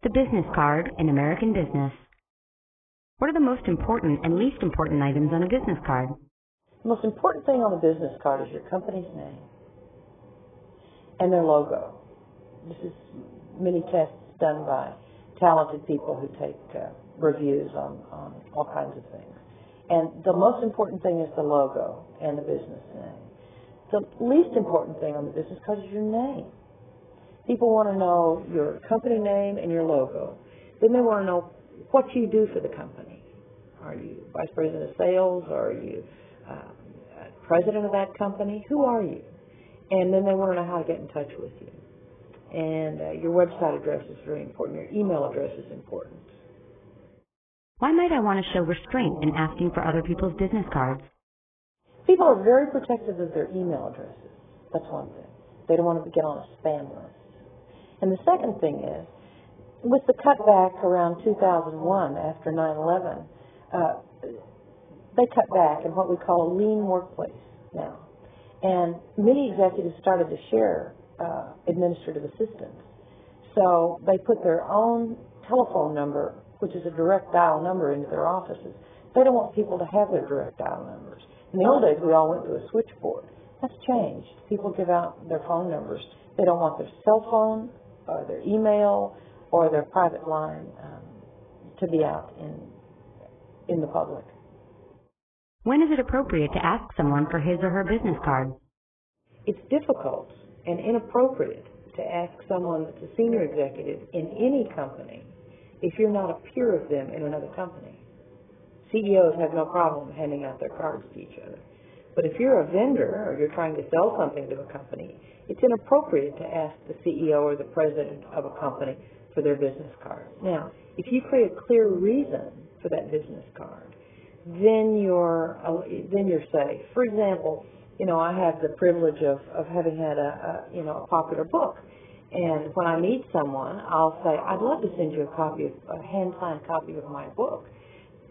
The business card in American business. What are the most important and least important items on a business card? The most important thing on the business card is your company's name and their logo. This is many tests done by talented people who take reviews on all kinds of things. And the most important thing is the logo and the business name. The least important thing on the business card is your name. People want to know your company name and your logo. Then they want to know what you do for the company. Are you vice president of sales? Are you president of that company? Who are you? And then they want to know how to get in touch with you. And your website address is very important. Your email address is important. Why might I want to show restraint in asking for other people's business cards? People are very protective of their email addresses. That's one thing. They don't want to get on a spam list. And the second thing is, with the cutback around 2001 after 9/11, they cut back in what we call a lean workplace now. And many executives started to share administrative assistants. So they put their own telephone number, which is a direct dial number, into their offices. They don't want people to have their direct dial numbers. In the old days, we all went to a switchboard. That's changed. People give out their phone numbers. They don't want their cell phone or their email or their private line to be out in the public. When is it appropriate to ask someone for his or her business card? It's difficult and inappropriate to ask someone that's a senior executive in any company if you're not a peer of them in another company. CEOs have no problem handing out their cards to each other. But if you're a vendor or you're trying to sell something to a company, it's inappropriate to ask the CEO or the president of a company for their business card. Now, if you create a clear reason for that business card, then you're safe. For example, I have the privilege of having had a popular book. And when I meet someone, I'll say, I'd love to send you a hand-signed copy of my book.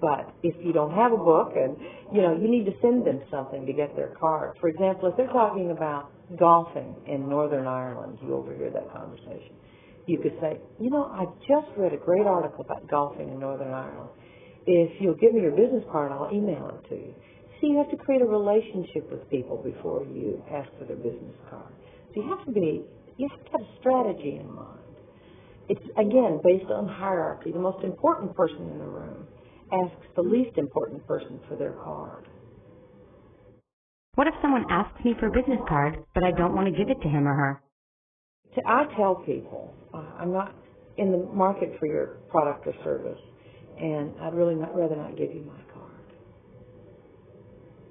But if you don't have a book and, you need to send them something to get their card. For example, if they're talking about golfing in Northern Ireland, you overhear that conversation. You could say, I just read a great article about golfing in Northern Ireland. If you'll give me your business card, I'll email it to you. So you have to create a relationship with people before you ask for their business card. So you have to have a strategy in mind. It's, again, based on hierarchy. The most important person in the room asks the least important person for their card. What if someone asks me for a business card, but I don't want to give it to him or her? I tell people, I'm not in the market for your product or service, and I'd really rather not give you my card.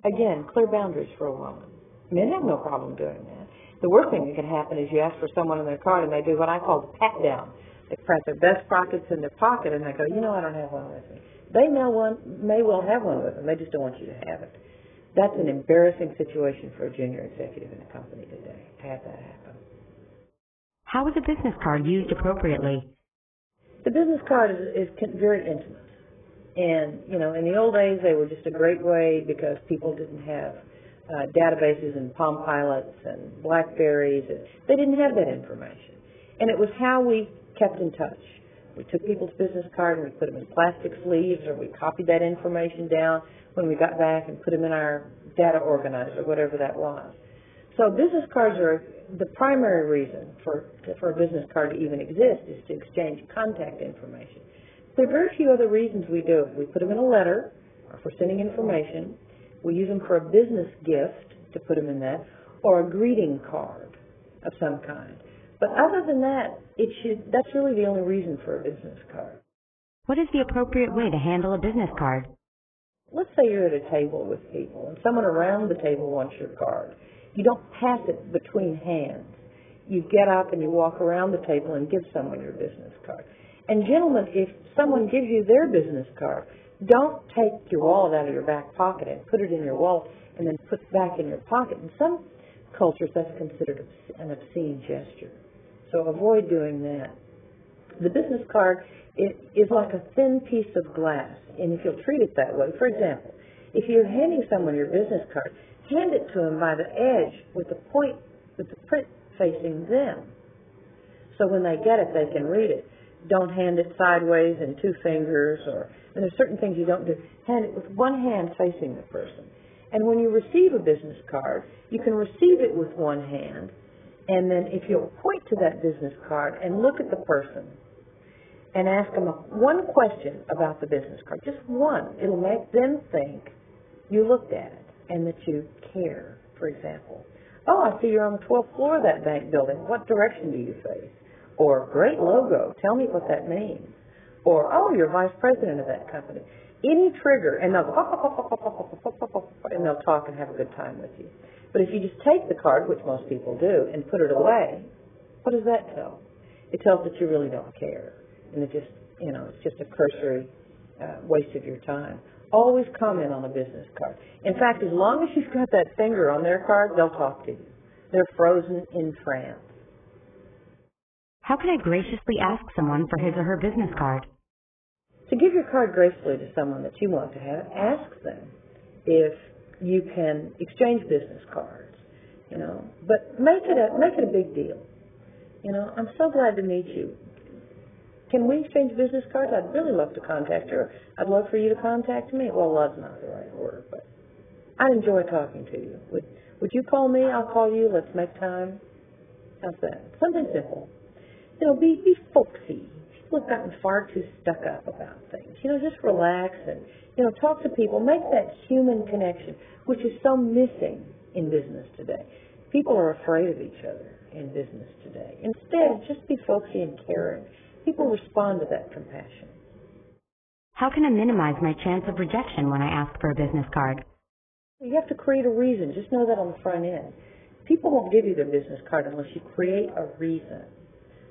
Again, clear boundaries for a woman. Men have no problem doing that. The worst thing that can happen is you ask for someone in their card and they do what I call the pat down. They pat their best pockets in their pocket and they go, I don't have one with me. They may well have one with them. They just don't want you to have it. That's an embarrassing situation for a junior executive in a company today, to have that happen. How is a business card used appropriately? The business card is very intimate. And, in the old days, they were just a great way because people didn't have databases and Palm Pilots and Blackberries. They didn't have that information. And it was how we kept in touch. We took people's business card and we put them in plastic sleeves, or we copied that information down when we got back and put them in our data organizer, whatever that was. So business cards are the primary reason for a business card to even exist is to exchange contact information. There are very few other reasons we do it. We put them in a letter, or for sending information. We use them for a business gift to put them in that, or a greeting card of some kind. But other than that, that's really the only reason for a business card. What is the appropriate way to handle a business card? Let's say you're at a table with people and someone around the table wants your card. You don't pass it between hands. You get up and you walk around the table and give someone your business card. And gentlemen, if someone gives you their business card, don't take your wallet out of your back pocket and put it in your wallet and then put it back in your pocket. In some cultures, that's considered an obscene gesture. So avoid doing that. The business card is like a thin piece of glass, and if you'll treat it that way, for example, if you're handing someone your business card, hand it to them by the edge with the print facing them. So when they get it, they can read it. don't hand it sideways in two fingers, and there's certain things you don't do. Hand it with one hand facing the person. And when you receive a business card, you can receive it with one hand, and then if you'll point to that business card and look at the person and ask them one question about the business card, just one, it'll make them think you looked at it and that you care. For example, oh, I see you're on the 12th floor of that bank building. What direction do you face? Or, great logo. Tell me what that means. Or, oh, you're vice president of that company. Any trigger, and they'll go, and they'll talk and have a good time with you. But if you just take the card, which most people do, and put it away, what does that tell? It tells that you really don't care, and it's just a cursory waste of your time. Always comment on a business card. In fact, as long as you've got that finger on their card, they'll talk to you. They're frozen in France. How can I graciously ask someone for his or her business card? To give your card gracefully to someone that you want to have, ask them if you can exchange business cards, but make it a big deal. I'm so glad to meet you. Can we exchange business cards? I'd really love to contact you. I'd love for you to contact me. Well, love's not the right word, but I'd enjoy talking to you. Would you call me? I'll call you. Let's make time. How's that? Something simple. Be folksy. People have gotten far too stuck up about things. Just relax and, talk to people. Make that human connection, which is so missing in business today. People are afraid of each other in business today. Instead, just be folksy and caring. People respond to that compassion. How can I minimize my chance of rejection when I ask for a business card? You have to create a reason. Just know that on the front end. People won't give you their business card unless you create a reason.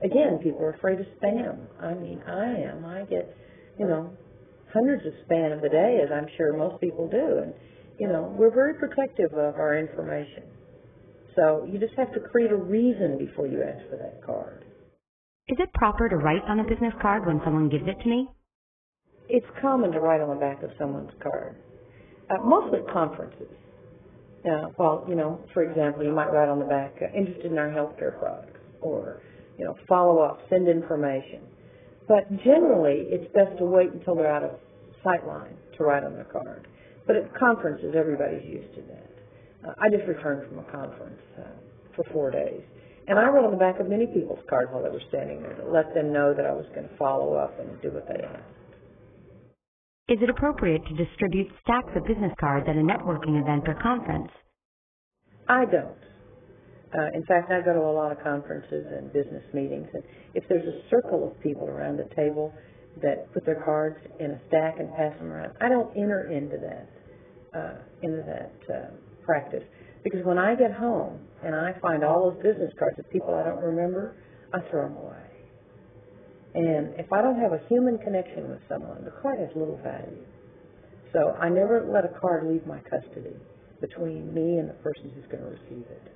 Again, people are afraid of spam. I am. I get, hundreds of spam a day, as I'm sure most people do. And, we're very protective of our information. So you just have to create a reason before you ask for that card. Is it proper to write on a business card when someone gives it to me? It's common to write on the back of someone's card, mostly at conferences. For example, you might write on the back, interested in our healthcare products, or, follow up, send information. But generally, it's best to wait until they're out of sight line to write on their card. But at conferences, everybody's used to that. I just returned from a conference for 4 days. And I wrote on the back of many people's cards while they were standing there to let them know that I was going to follow up and do what they asked. Is it appropriate to distribute stacks of business cards at a networking event or conference? I don't. In fact, I go to a lot of conferences and business meetings, and if there's a circle of people around the table that put their cards in a stack and pass them around, I don't enter into that practice. Because when I get home and I find all those business cards of people I don't remember, I throw them away. And if I don't have a human connection with someone, the card has little value. So I never let a card leave my custody between me and the person who's going to receive it.